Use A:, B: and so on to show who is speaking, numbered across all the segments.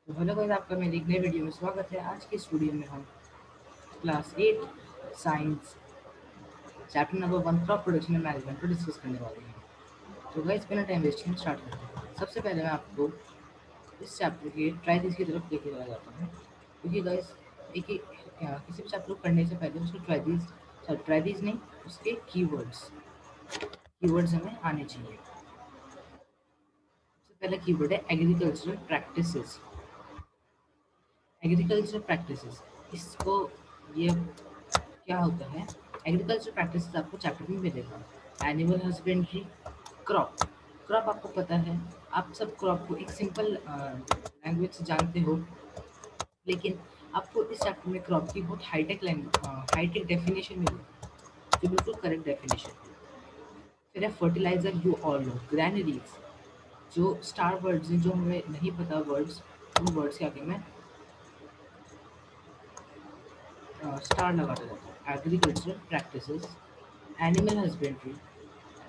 A: तो hello guys, आपका मेरी एक नई वीडियो में स्वागत है। आज की इस वीडियो में हम class 8 science chapter number 1 crop production and management को डिस्कस करने वाले हैं। तो गाइस, बिना टाइम वेस्ट किए स्टार्ट करते हैं। सबसे पहले मैं आपको इस चैप्टर के ट्राइथीस की तरफ लेके चला जाता हूँ, क्योंकि गाइस एक ही किसी भी चैप्टर को पढ़ने से पहले उसके ट्राइथीस नहीं, उसके कीवर्ड्स हमें आने चाहिए। सबसे पहला कीवर्ड है एग्रीकल्चरल प्रैक्टिसेस। एग्रीकल्चर प्रैक्टिसेस, इसको ये क्या होता है? एग्रीकल्चर प्रैक्टिसेस आपको चैप्टर में मिलेगा। Animal husbandry, crop. क्रॉप आपको पता है, आप सब क्रॉप को एक सिंपल लैंग्वेज से जानते हो, लेकिन आपको इस चैप्टर में क्रॉप की बहुत हाईटेक डेफिनेशन मिलेगी, जो बिल्कुल करेक्ट डेफिनेशन है। फिर है fertilizer, you all know. Granaries, जो स्टार वर्ड्स हैं, जो हमें नहीं पता वर्ड्स, उन वर्ड्स के आगे मैं स्टार लगाता जाता हूँ। Agricultural practices, animal husbandry,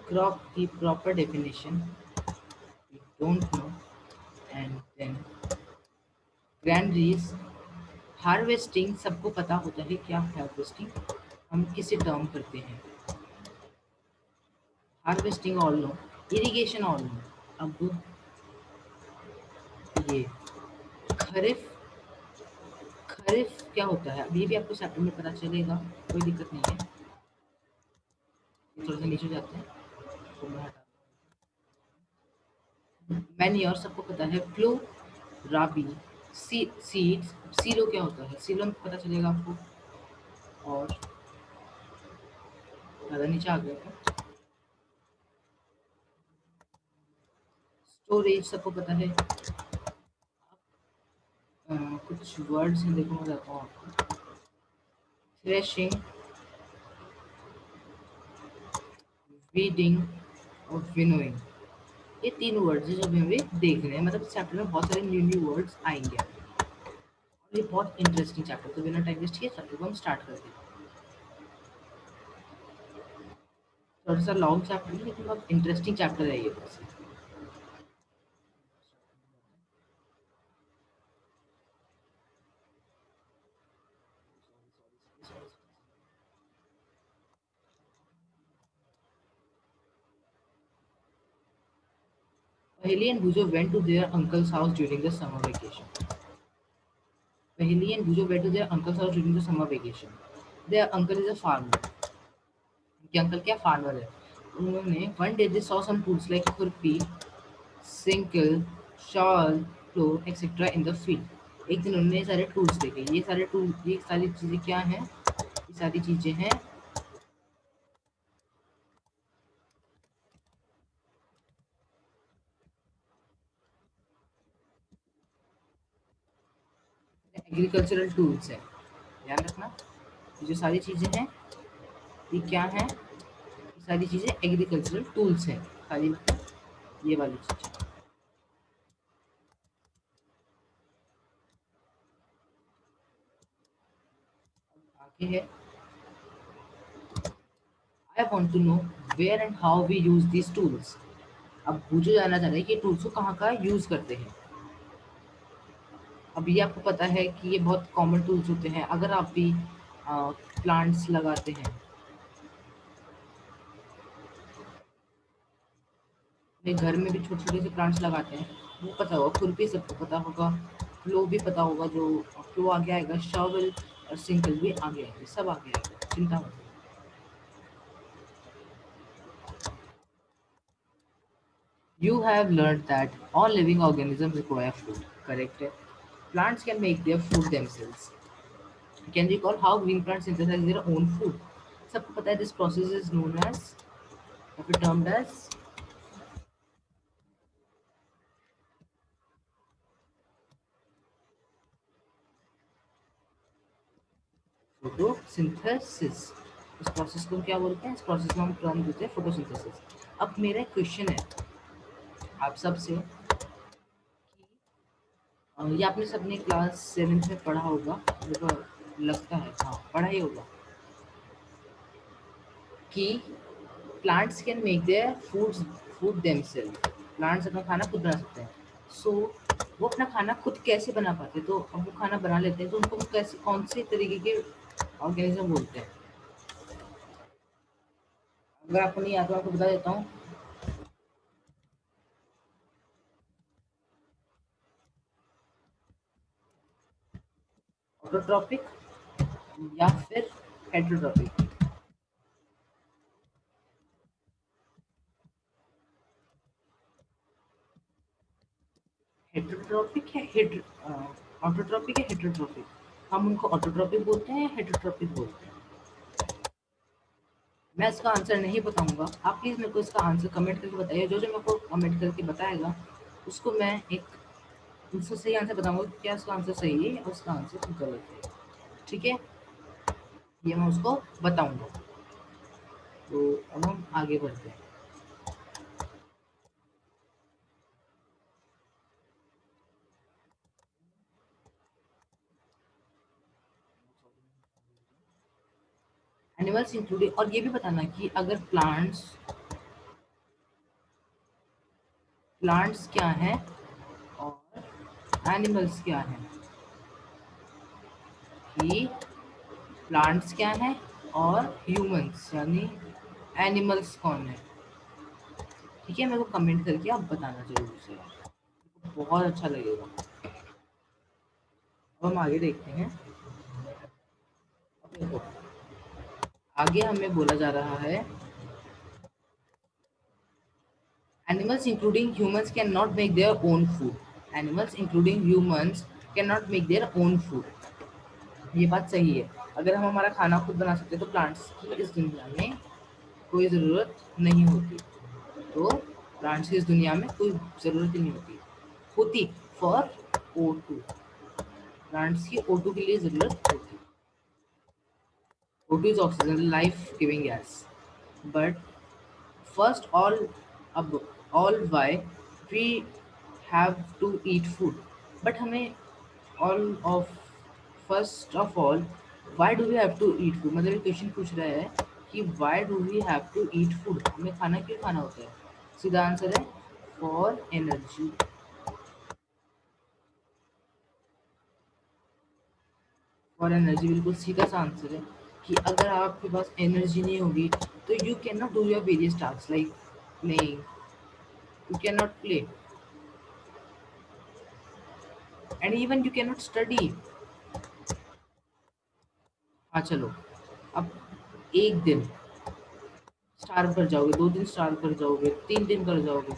A: crop की proper definition we don't know, and then granaries. Harvesting, सबको पता होता है क्या हार्वेस्टिंग हम किसे टर्म करते हैं। Harvesting all know. Irrigation all know. अब ये खरीफ, खरीफ क्या होता है अब ये भी आपको चैप्टर में पता चलेगा, कोई दिक्कत नहीं है। थोड़ा सा नीचे जाते हैं तो मैं हटा, मैन्योर सबको पता है। फ्लो, राबी, सीड्स। सीलो क्या होता है? सीलो पता चलेगा आपको। और ज़्यादा नीचे आ गए थे, स्टोरेज सबको पता है। कुछ वर्ड्स हैं, देखो मैं बताता हूँ आपको। थ्रेशिंग, वीडिंग और विनोइंग, ये तीन वर्ड्स हैं जो भी हमें देख रहे हैं। मतलब इस चैप्टर में बहुत सारे न्यू न्यू वर्ड्स आएंगे और ये बहुत इंटरेस्टिंग चैप्टर। तो बिना टाइम वेस्ट किए चैप्टर को हम स्टार्ट करते हैं। थोड़ा सा लॉन्ग चैप्टर है, लेकिन बहुत इंटरेस्टिंग चैप्टर है ये बस। Paheli and Bujo went to their uncle's house during the summer vacation. Paheli and Bujo went to their uncle's house during the summer vacation. Their uncle is a farmer. उनके uncle क्या farmer है। उन्होंने one day they saw some tools like खुरपी, sickle, shovel, plough etcetera in the field. एक दिन उन्होंने ये सारे टूल्स देखे। ये सारी चीज़ें क्या हैं? ये सारी चीज़ें हैं एग्रीकल्चरल टूल्स है, ध्यान रखना। ये जो सारी चीज़ें हैं ये क्या हैं? ये सारी चीज़ें एग्रीकल्चरल टूल्स हैं, सारी मतलब ये वाली चीज़ें। आगे है, I want to know where and how we use this tools. अब मुझे जानना चाह रहा है कि टूल्स को कहाँ कहाँ यूज़ करते हैं। अब ये आपको पता है कि ये बहुत कॉमन टूल्स होते हैं। अगर आप भी प्लांट्स लगाते हैं, अपने घर में भी छोटे छोटे से प्लांट्स लगाते हैं, वो पता होगा। खुरपी सबको पता होगा, फ्लो भी पता होगा, जो फ्लो आगे आएगा। शॉवल और सिंकल भी आगे आएंगे, सब आगे आएगा, चिंता मत। You have learned that all living organisms require food, correct? Plants can make their food themselves. Can you recall how green plants synthesize their own food? सबको पता है, this process is known as, or termed as, photosynthesis. इस process को हम क्या बोलते हैं? इस प्रोसेस को हम टर्म देते हैं फोटोसिंथेसिस। अब मेरा क्वेश्चन है आप सबसे, ये आपने सबने क्लास 7th में पढ़ा होगा, मेरे को लगता है, हाँ पढ़ा ही होगा, कि plants can make their food themselves. Plants अपना खाना खुद बना सकते हैं। सो वो अपना खाना खुद कैसे बना पाते हैं, तो अब वो खाना बना लेते हैं तो उनको कैसे कौन से तरीके के ऑर्गेनिज्म बोलते हैं? अगर आपको नहीं आता तो आपको बता देता हूँ। ऑटोट्रॉपिक या फिर हेटरोट्रॉपिक? हेटरोट्रॉपिक है ऑटोट्रॉपिक है हेटरोट्रॉपिक? हम उनको ऑटोट्रॉपिक बोलते हैं या हेटरोट्रॉपिक बोलते हैं? मैं इसका आंसर नहीं बताऊंगा, आप प्लीज़ मेरे को इसका आंसर कमेंट करके बताइए। जो जो मेरे को कमेंट करके बताएगा उसको मैं एक उसका सही आंसर बताऊंगा कि क्या उसका आंसर सही है और उसका आंसर गलत है। ठीक है, ये मैं उसको बताऊंगा। तो अब हम आगे बढ़ते हैं। एनिमल्स इंक्लूडिंग, और ये भी बताना कि अगर प्लांट्स क्या हैं और एनिमल्स क्या हैं, कि प्लांट्स क्या हैं और ह्यूमंस यानी एनिमल्स कौन है। ठीक है, मेरे को कमेंट करके आप बताना जरूर से, बहुत अच्छा लगेगा। अब हम आगे देखते हैं। अब देखो, आगे हमें बोला जा रहा है animals including humans cannot make their own food. Animals including humans cannot make their own food. ये बात सही है। अगर हम हमारा खाना खुद बना सकते हैं तो प्लांट्स की इस दुनिया में कोई ज़रूरत नहीं होती। तो प्लांट्स की इस दुनिया में कोई ज़रूरत ही नहीं होती। होती फॉर O2, प्लांट्स की O2 के लिए ज़रूरत होती। O2 is oxygen, life giving gas. But first अब all why we have to eat food, but हमें all of first of all why do we have to eat food, मतलब ये question पूछ रहा है कि why do we have to eat food, हमें खाना क्यों खाना होता है। सीधा आंसर है फॉर एनर्जी। फॉर एनर्जी बिल्कुल सीधा सा आंसर है कि अगर आपके पास एनर्जी नहीं होगी तो you can not do your various task like playing, you can not play and even you can not study. हाँ चलो, अब एक दिन स्टार कर जाओगे, 2 दिन स्टार कर जाओगे, 3 दिन कर जाओगे,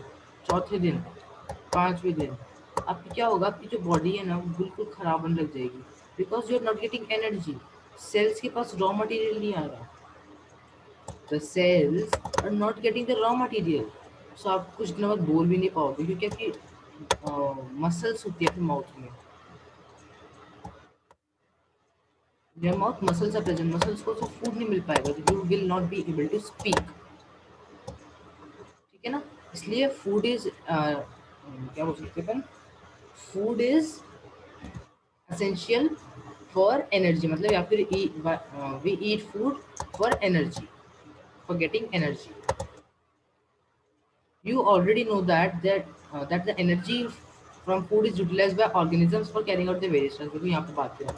A: चौथे दिन, 5वें दिन आपकी क्या होगा, आपकी जो बॉडी है ना वो बिल्कुल खराब होने लग जाएगी, because you are not getting energy. Cells के पास रॉ मटेरियल नहीं आ रहा, the cells are not getting the raw material. So आप कुछ दिनों बाद बोल भी नहीं पाओगे क्योंकि आपकी मसल्स होती है आपके माउथ में। Your mouth muscles are present, muscles को तो फूड नहीं मिल पाएगा तो you will not be able to speak. ठीक है ना, इसलिए फूड इज क्या बोल सकते हैं अपन, food is essential for energy, मतलब या फिर we eat food for energy, for getting energy. You already know that the energy from food is utilized by organisms for carrying out the various tasks। देखो यहाँ पे बात करें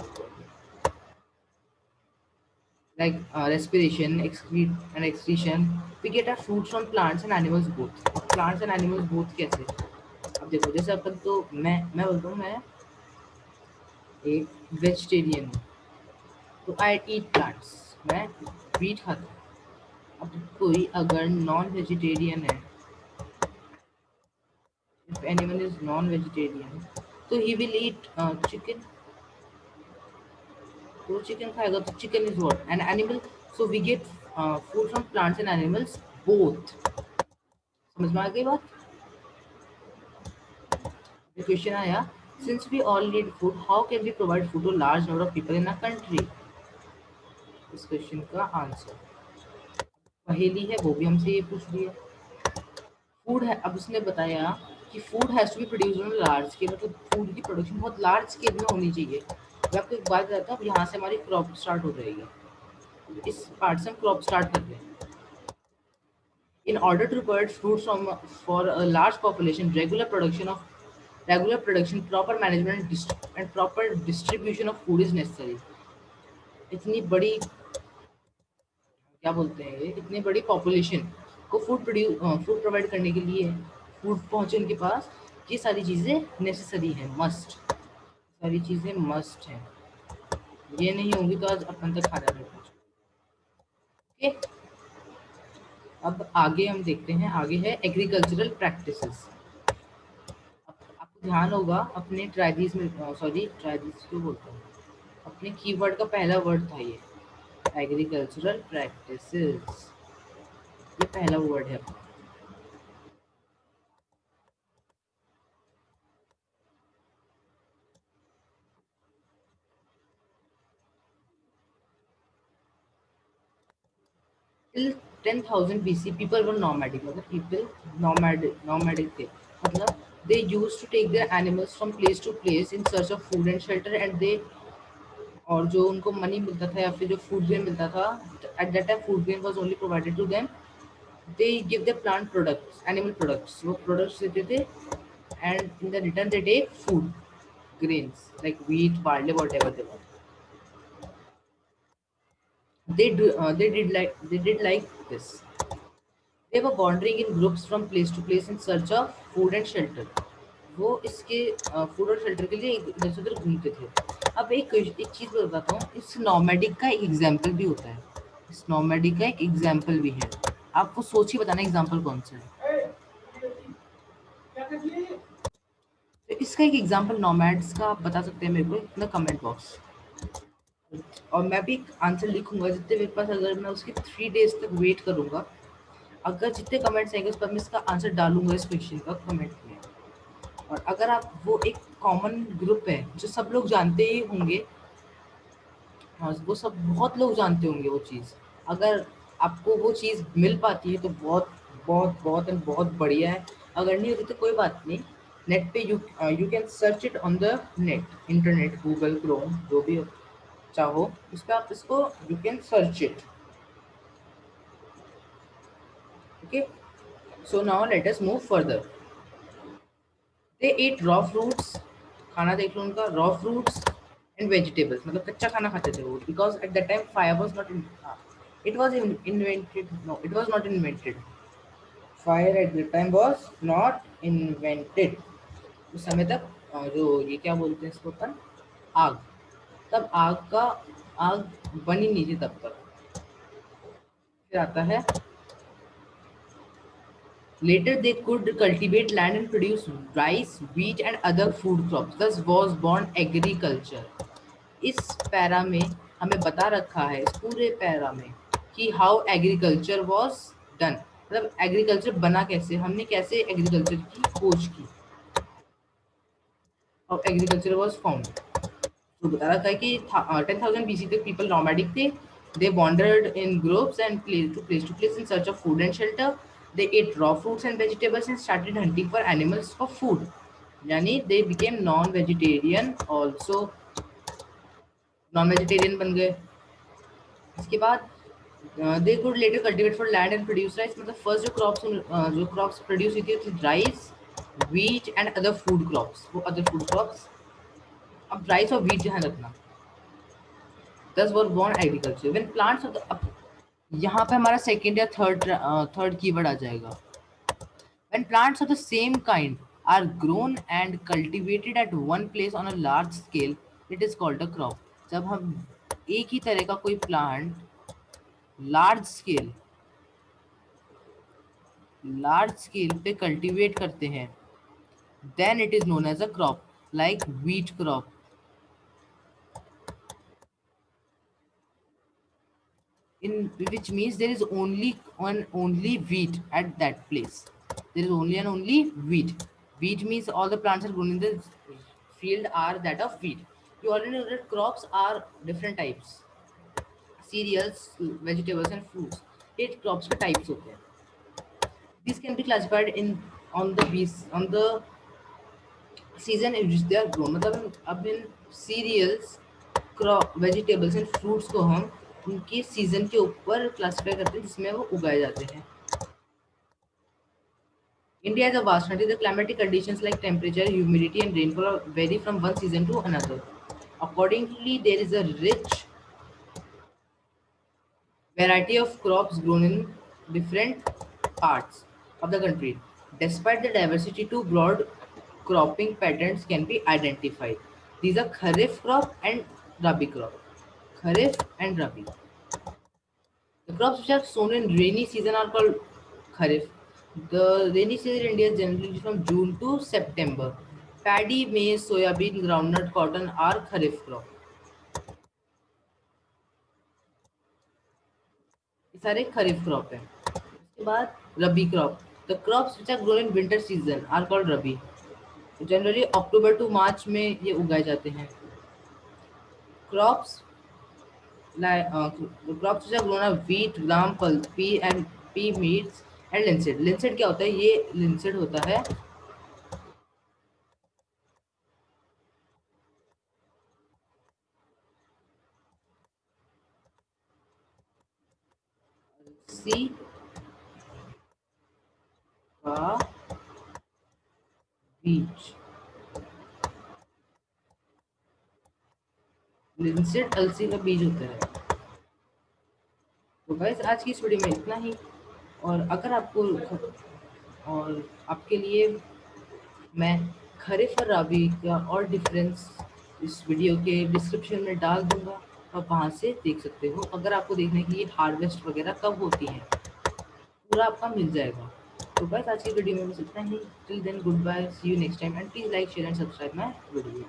A: like respiration, excrete and excretion, we get our food from plants and animals both। अब plants and animals both कैसे? अब देखो जैसे अपन तो मैं बोलता हूँ मैं एक वेजिटेरियन हूँ, तो आई ईट प्लांट्स, मैं वीट खाता हूँ। अब कोई अगर नॉन वेजिटेरियन है, if anyone is non vegetarian तो he will eat chicken, तो चिकन खाएगा तो chicken is what an animal. So we get food from plants and animals both. समझ में आ गई बात? क्वेश्चन आया, since we all need food how can we provide food to large number of people in a country. इस question का answer पहेली है, वो भी हमसे ये पूछ रही है। फूड है, अब उसने बताया कि food has to be produced on large scale, मतलब फूड की प्रोडक्शन बहुत लार्ज स्केल में होनी चाहिए। मैं आपको एक बात बताता हूँ, यहाँ से हमारी क्रॉप स्टार्ट हो जाएगी, इस पार्ट से हम क्रॉप स्टार्ट कर रहे हैं। In order to provide fruits for a large population, regular production of Regular production, proper management and proper distribution of food is necessary. इतनी बड़ी क्या बोलते हैं ये, इतनी बड़ी पॉपुलेशन को फूड प्रोवाइड करने के लिए, फूड पहुंचे उनके पास, ये सारी चीज़ें नेसेसरी है, मस्ट, सारी चीज़ें मस्ट हैं। ये नहीं होंगी तो आज अपन तक खाना नहीं पहुंचेगा। ओके, अब आगे हम देखते हैं, आगे है एग्रीकल्चरल प्रैक्टिसेस। आपको ध्यान होगा अपने ट्राइजीज में, सॉरी ट्राइजीज क्यों बोलते हैं, अपने कीवर्ड का पहला वर्ड था ये, एग्रीकल्चरल प्रैक्टिसेस, ये पहला वर्ड है अपना। Till 10,000 BC people were nomadic, मतलब पीपल नॉमैडिक थे, मतलब they used to take their animals from place to place in search of food and shelter and they, और जो उनको मनी मिलता था या फिर जो फूड ग्रेन मिलता था, at that time food grain was only provided to them, they give the plant products, animal products, वो प्रोडक्ट्स देते थे, and in the return they take food grains like wheat, barley, whatever they want. They did like this. They were wandering in groups from place to place in search of food and shelter. वो इसके food और shelter के लिए इधर से उधर घूमते थे। अब एक चीज़ बताता हूँ, इस नॉमैडिक का एक एग्जाम्पल भी होता है, इस नॉमैडिक का एक एग्जाम्पल भी है, आपको सोच ही बताना एग्जाम्पल कौन सा है। तो इसका एक एग्जाम्पल नॉमैड्स का आप बता सकते हैं मेरे को इन द कमेंट बॉक्स, और मैं भी एक आंसर लिखूंगा जितने मेरे पास, अगर मैं उसके 3 days तक वेट करूंगा, अगर जितने कमेंट्स आएंगे उस पर मैं इसका आंसर डालूंगा इस क्वेश्चन का कमेंट में। और अगर आप, वो एक कॉमन ग्रुप है जो सब लोग जानते ही होंगे, हाँ वो सब बहुत लोग जानते होंगे वो चीज़, अगर आपको वो चीज़ मिल पाती है तो बहुत बहुत बहुत एंड बहुत बढ़िया है, अगर नहीं होती तो कोई बात नहीं, नेट पे you can search it on the net, internet, Google Chrome, जो भी चाहो उस पर आप इसको you can search it. Okay, so now let us move further. They eat raw fruits, खाना देख लो उनका, रॉ फ्रूट्स एंड वेजिटेबल्स, मतलब कच्चा खाना खाते थे वो, because at that time fire was not it was invented, no it was not invented, fire at that time was not invented. उस समय तक जो ये क्या बोलते हैं इसको अपन, आग, तब आग बनी नहीं थी तब तक। फिर आता है, later they could cultivate land and produce rice, wheat and other food crops. Thus was born agriculture. इस पैरा में हमें बता रखा है, इस पूरे पैरा में, कि हाउ एग्रीकल्चर वाज डन, मतलब एग्रीकल्चर बना कैसे, हमने कैसे एग्रीकल्चर की खोज की, और एग्रीकल्चर वाज फाउंड। तो बता रखा है कि 10,000 BC तक पीपल नॉमैडिक थे, they wandered in groups and place to place in search of food and shelter, they ate raw fruits and vegetables and started hunting for animals for food, यानी they became non vegetarian also, non vegetarian बन गए। इसके बाद they could later cultivate for land and produce rice, मतलब first जो crops produce हुई थी rice, wheat and other food crops, वो अदर फूड क्रॉप्स। अब राइस और व्हीट ध्यान रखना, दस were born agriculture when plants of the, अब यहाँ पे हमारा सेकेंड या थर्ड कीवर्ड आ जाएगा, when plants of the same kind are grown and cultivated at one place on a large scale, it is called a crop. जब हम एक ही तरह का कोई प्लांट लार्ज स्केल पे कल्टीवेट करते हैं, then it is known as a crop, like wheat crop, in which means there is only wheat at that place, there is only and only wheat. Wheat means all the plants are grown in the field are that of wheat. You already know that crops are different types, cereals, vegetables and fruits, 8 crops के types होते हैं। These can be classified in on the season in which they are grown, मतलब अब इन cereals, crop, vegetables and fruits को हम उनके season के ऊपर क्लासिफाई करते हैं जिसमें वो उगाए जाते हैं। India has a vast country. The climatic conditions like temperature, humidity, and rainfall vary from one season to another. Accordingly, there is a rich variety of crops grown in different parts of the country. Despite the diversity, two broad cropping patterns can be identified. These are Kharif crop and Rabi crop. Kharif and Rabi. The crops which are sown in rainy season are called Kharif. The rainy season in India is generally from June to September. Paddy, maize, soyabean, groundnut, cotton are Kharif crop. ये सारे खरीफ crop है। उसके बाद rabi crop. The crops which are grown in winter season are called rabi. Generally October to March में ये उगाए जाते हैं। Crops crops which are grown are wheat, gram, pea and pea meats and linseed. Linseed क्या होता है? ये लिनसीड होता है सी का बीज। लिनसीड अलसी का बीज होता है। तो गाइस आज की इस वीडियो में इतना ही। और अगर आपको और आपके लिए मैं खरीफ और राबी का और डिफरेंस इस वीडियो के डिस्क्रिप्शन में डाल दूंगा। आप वहाँ से देख सकते हो। अगर आपको देखने की हार्वेस्ट वगैरह कब होती है, पूरा आपका मिल जाएगा। तो बस आज की वीडियो में बस इतना ही। Till then goodbye, see you next time and please like share and subscribe my video.